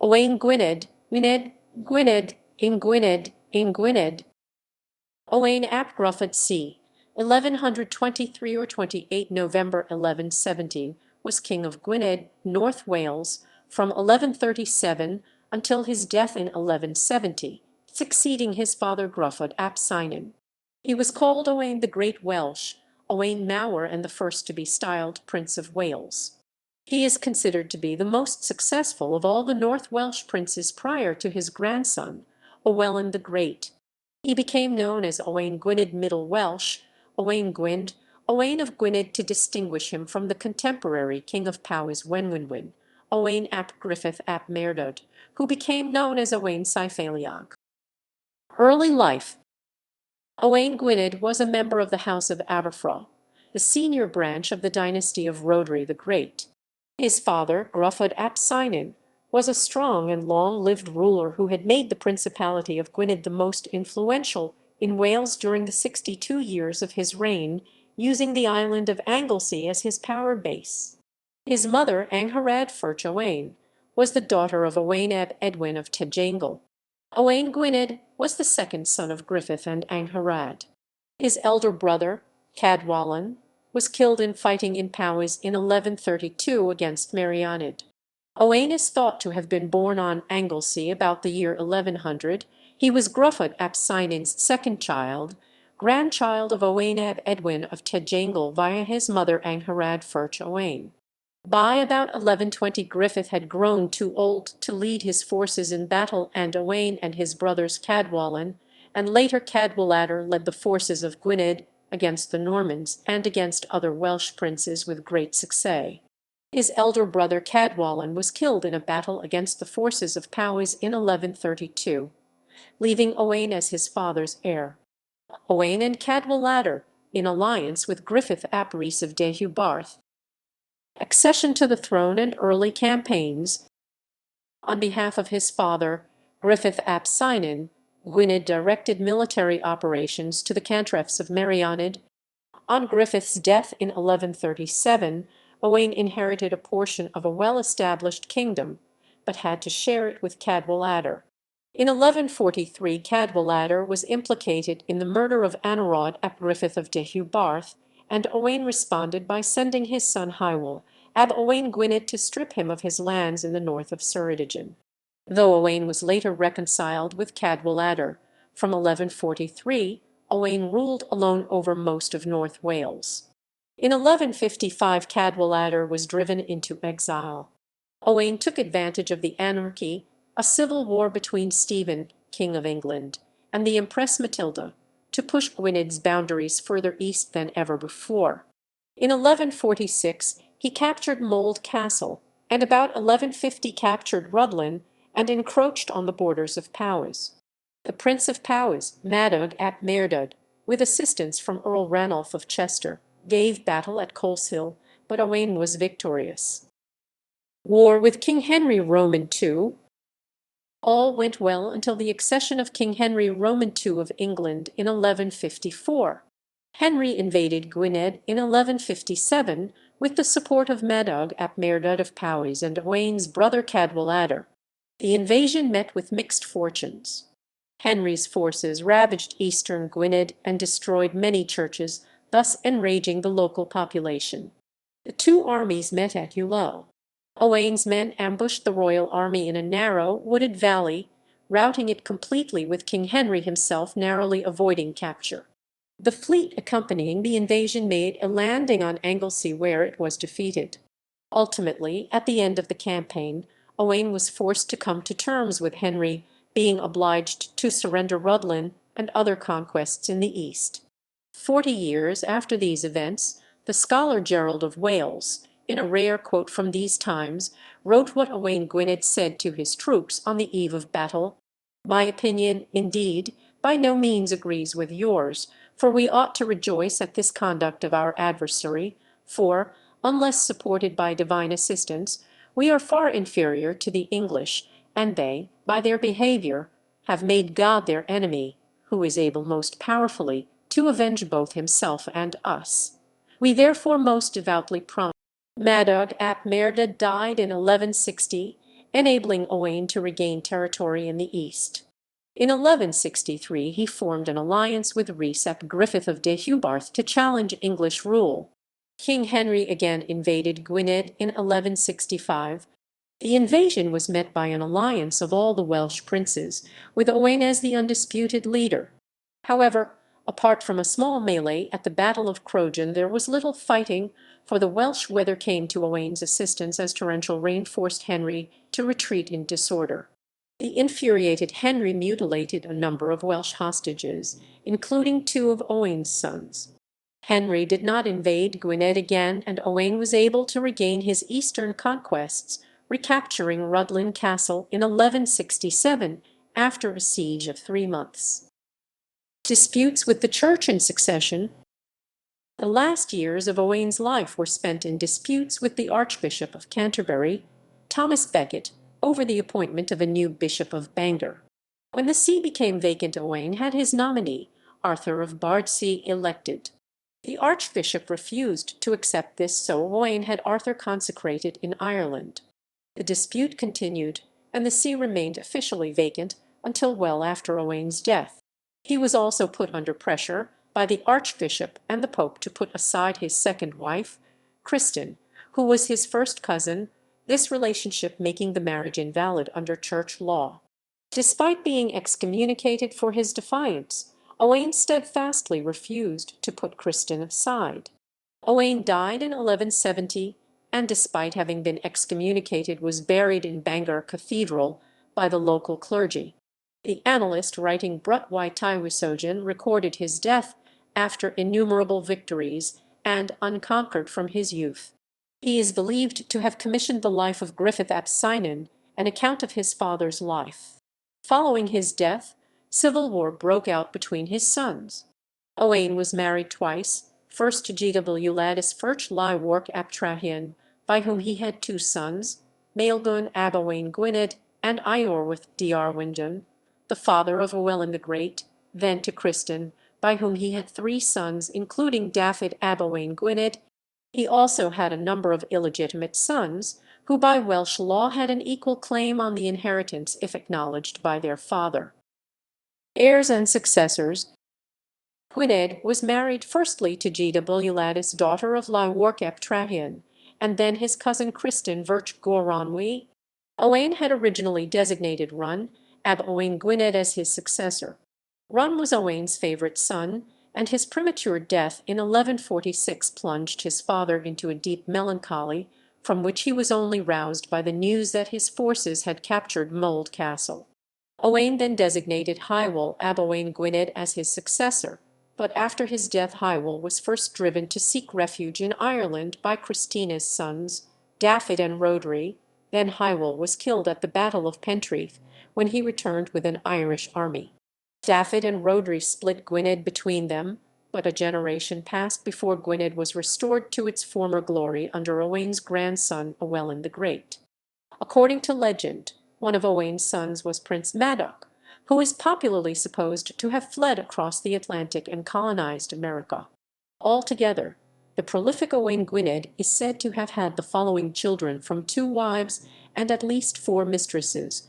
Owain Gwynedd, Gwynedd, Gwynedd, in Gwynedd. Owain ap Gruffydd c. 1123 or 28 November 1170 was King of Gwynedd, North Wales, from 1137 until his death in 1170, succeeding his father Gruffudd ap Cynan. He was called Owain the Great Welsh, Owain Mawr, and the first to be styled Prince of Wales. He is considered to be the most successful of all the North Welsh princes prior to his grandson, Llywelyn the Great. He became known as Owain Gwynedd Middle Welsh, Owain Gwyned, Owain of Gwynedd to distinguish him from the contemporary King of Powys Wenwynwyn, Owain ap Gruffydd ap Maredudd, who became known as Owain Cyfeiliog. Early life. Owain Gwynedd was a member of the House of Aberfraw, the senior branch of the dynasty of Owain the Great. His father, Gruffud ap Cynan, was a strong and long-lived ruler who had made the Principality of Gwynedd the most influential in Wales during the 62 years of his reign, using the island of Anglesey as his power base. His mother, Angharad Fyrch Owain, was the daughter of Owain eb Edwin of Tejangle. Owain Gwynedd was the second son of Gruffydd and Angharad. His elder brother, Cadwallon, was killed in fighting in Powys in 1132 against Maredudd. Owain is thought to have been born on Anglesey about the year 1100. He was Gruffud ap Cynan's second child, grandchild of Owain eb Edwin of Tejangle via his mother Angharad Fyrch Owain. By about 1120 Gruffydd had grown too old to lead his forces in battle, and Owain and his brothers Cadwallon, and later Cadwaladr, led the forces of Gwynedd against the Normans and against other Welsh princes with great success. His elder brother Cadwallon was killed in a battle against the forces of Powys in 1132, leaving Owain as his father's heir. Owain and Cadwaladr, in alliance with Gruffydd ap Rhys of Deheubarth. Accession to the throne and early campaigns. On behalf of his father, Gruffydd ap Cynan, Gwynedd directed military operations to the cantrefs of Maredudd. On Gruffydd's death in 1137, Owain inherited a portion of a well-established kingdom, but had to share it with Cadwaladr. In 1143 Cadwaladr was implicated in the murder of Anarod ap Gruffydd of Deheubarth, and Owain responded by sending his son Llywelyn ab Owain Gwynedd to strip him of his lands in the north of Ceredigion. Though Owain was later reconciled with Cadwaladr, from 1143 Owain ruled alone over most of North Wales. In 1155 Cadwaladr was driven into exile. Owain took advantage of the anarchy, a civil war between Stephen, King of England, and the Empress Matilda, to push Gwyned's boundaries further east than ever before. In 1146 he captured Mold Castle, and about 1150 captured Rhuddlan and encroached on the borders of Powys. The Prince of Powys, Maredudd ap Maredudd, with assistance from Earl Ranulph of Chester, gave battle at Coleshill, but Owain was victorious. War with King Henry Roman II. All went well until the accession of King Henry Roman II of England in 1154. Henry invaded Gwynedd in 1157 with the support of Maredudd ap Maredudd of Powys and Owain's brother Cadwaladr. The invasion met with mixed fortunes. Henry's forces ravaged eastern Gwynedd and destroyed many churches, thus enraging the local population. The two armies met at Llywelyn. Owain's men ambushed the royal army in a narrow, wooded valley, routing it completely, with King Henry himself narrowly avoiding capture. The fleet accompanying the invasion made a landing on Anglesey, where it was defeated. Ultimately, at the end of the campaign, Owain was forced to come to terms with Henry, being obliged to surrender Rhuddlan and other conquests in the east. 40 years after these events, the scholar Gerald of Wales, in a rare quote from these times, wrote what Owain Gwynedd said to his troops on the eve of battle. "My opinion, indeed, by no means agrees with yours, for we ought to rejoice at this conduct of our adversary, for, unless supported by divine assistance, we are far inferior to the English, and they, by their behaviour, have made God their enemy, who is able most powerfully to avenge both himself and us. We therefore most devoutly promise." Maredudd ap Maredudd died in 1160, enabling Owain to regain territory in the east. In 1163 he formed an alliance with Rhys ap Gruffydd of de Hubarth to challenge English rule. King Henry again invaded Gwynedd in 1165. The invasion was met by an alliance of all the Welsh princes, with Owain as the undisputed leader. However, apart from a small melee at the Battle of Crogen, there was little fighting, for the Welsh weather came to Owain's assistance as torrential rain forced Henry to retreat in disorder. The infuriated Henry mutilated a number of Welsh hostages, including two of Owain's sons. Henry did not invade Gwynedd again, and Owain was able to regain his eastern conquests, recapturing Rhuddlan Castle in 1167 after a siege of 3 months. Disputes with the Church and succession. The last years of Owain's life were spent in disputes with the Archbishop of Canterbury, Thomas Becket, over the appointment of a new Bishop of Bangor. When the see became vacant, Owain had his nominee, Arthur of Bardsey, elected. The Archbishop refused to accept this, so Owain had Arthur consecrated in Ireland. The dispute continued, and the see remained officially vacant until well after Owain's death. He was also put under pressure by the Archbishop and the Pope to put aside his second wife, Kristin, who was his first cousin, this relationship making the marriage invalid under church law. Despite being excommunicated for his defiance, Owain steadfastly refused to put Kristin aside. Owain died in 1170, and despite having been excommunicated was buried in Bangor Cathedral by the local clergy. The annalist writing Brut y Tywysogen recorded his death after innumerable victories and unconquered from his youth. He is believed to have commissioned the life of Gruffydd ap Cynan, an account of his father's life. Following his death, civil war broke out between his sons. Owain was married twice, first to Llywelyn Llywelyn ap Trahian, by whom he had 2 sons, Maelgwn ab Owain Gwynedd and Iorwerth Diarwindon, the father of Llywelyn the Great, then to Kristin, by whom he had 3 sons, including Dafydd ab Owain Gwynedd. He also had a number of illegitimate sons, who by Welsh law had an equal claim on the inheritance if acknowledged by their father. Heirs and successors. Gwynedd was married firstly to Llywelyn, daughter of Llywelyn ap Trahian, and then his cousin Kristin Verch Goronwy. Owain had originally designated Run ab Owain Gwynedd as his successor. Run was Owain's favourite son, and his premature death in 1146 plunged his father into a deep melancholy, from which he was only roused by the news that his forces had captured Mold Castle. Owain then designated Llywelyn ab Owain Gwynedd as his successor, but after his death Llywelyn was first driven to seek refuge in Ireland by Christina's sons, Dafydd and Rhodri. Then Llywelyn was killed at the Battle of Pentrith, when he returned with an Irish army. Dafydd and Rhodri split Gwynedd between them, but a generation passed before Gwynedd was restored to its former glory under Owain's grandson Llywelyn the Great. According to legend, one of Owain's sons was Prince Madoc, who is popularly supposed to have fled across the Atlantic and colonized America. Altogether, the prolific Owain Gwynedd is said to have had the following children from 2 wives and at least 4 mistresses.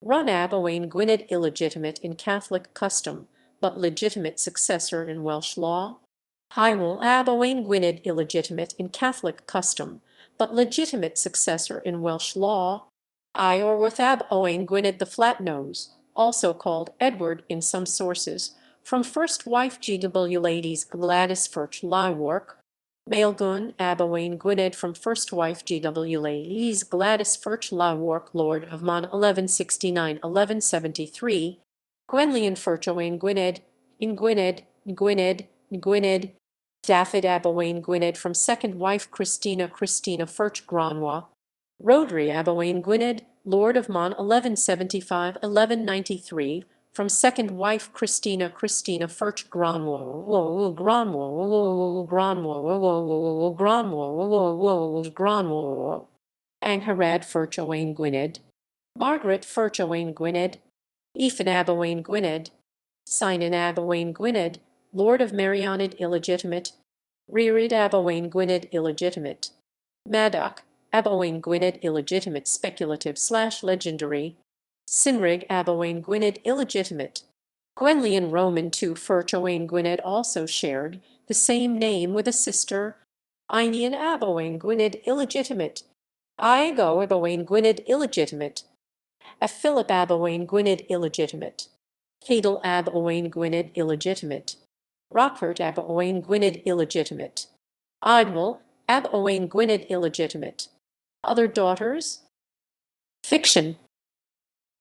Run ab Owain Gwynedd, illegitimate in Catholic custom, but legitimate successor in Welsh law. Llywelyn ab Owain Gwynedd, illegitimate in Catholic custom, but legitimate successor in Welsh law. Iorwerth ab Owain Gwynedd the Flatnose, also called Edward in some sources, from first wife Llywelyn Gladys Ferch Llywelyn. Maelgwn ab Owain Gwynedd from first wife Llywelyn Gladys Ferch Llywelyn, Lord of Mon 1169–1173. Gwenllian Ferch Owain Gwynedd, in Gwynedd, Gwynedd, Gwynedd. Dafydd ab Owain Gwynedd from second wife Christina Ferch Gronwa. Rhodri ab Owain Gwynedd, Lord of Mon 1175–1193, from second wife Christina Ferch Gronwa. Angharad Ferch Owain Gwynedd. Margaret Ferch Owain Gwynedd. Ethan ab Owain Gwynedd. Cynan ab Owain Gwynedd, Lord of Maredudd, illegitimate. Rhirid ab Owain Gwynedd, illegitimate. Madoc, ab Owain Gwynedd illegitimate speculative/legendary. Cynrig ab Owain Gwynedd illegitimate. Gwenllian Roman II Furch Owain Gwynedd also shared the same name with a sister. Einion ab Owain Gwynedd illegitimate. Iago ab Owain Gwynedd illegitimate. A Philip ab Owain Gwynedd illegitimate. Cadel ab Owain Gwynedd illegitimate. Rockford ab Owain Gwynedd illegitimate. Idwal ab Owain Gwynedd illegitimate. Other daughters? Fiction.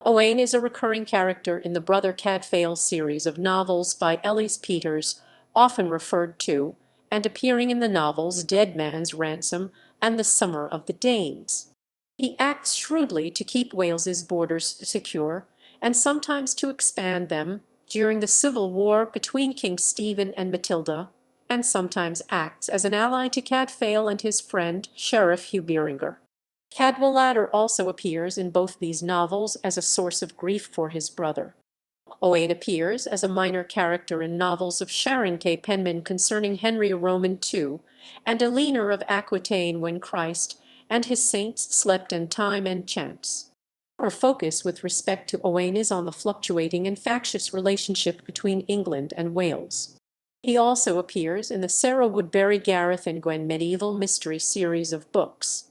Owain is a recurring character in the Brother Cadfael series of novels by Ellis Peters, often referred to, and appearing in the novels Dead Man's Ransom and The Summer of the Danes. He acts shrewdly to keep Wales's borders secure, and sometimes to expand them during the civil war between King Stephen and Matilda, and sometimes acts as an ally to Cadfael and his friend Sheriff Hugh Beringer. Cadwallader also appears in both these novels as a source of grief for his brother. Owain appears as a minor character in novels of Sharon K. Penman concerning Henry Roman II and Eleanor of Aquitaine when Christ and his saints slept and time and chance. Our focus with respect to Owain is on the fluctuating and factious relationship between England and Wales. He also appears in the Sarah Woodbury Gareth and Gwen medieval mystery series of books.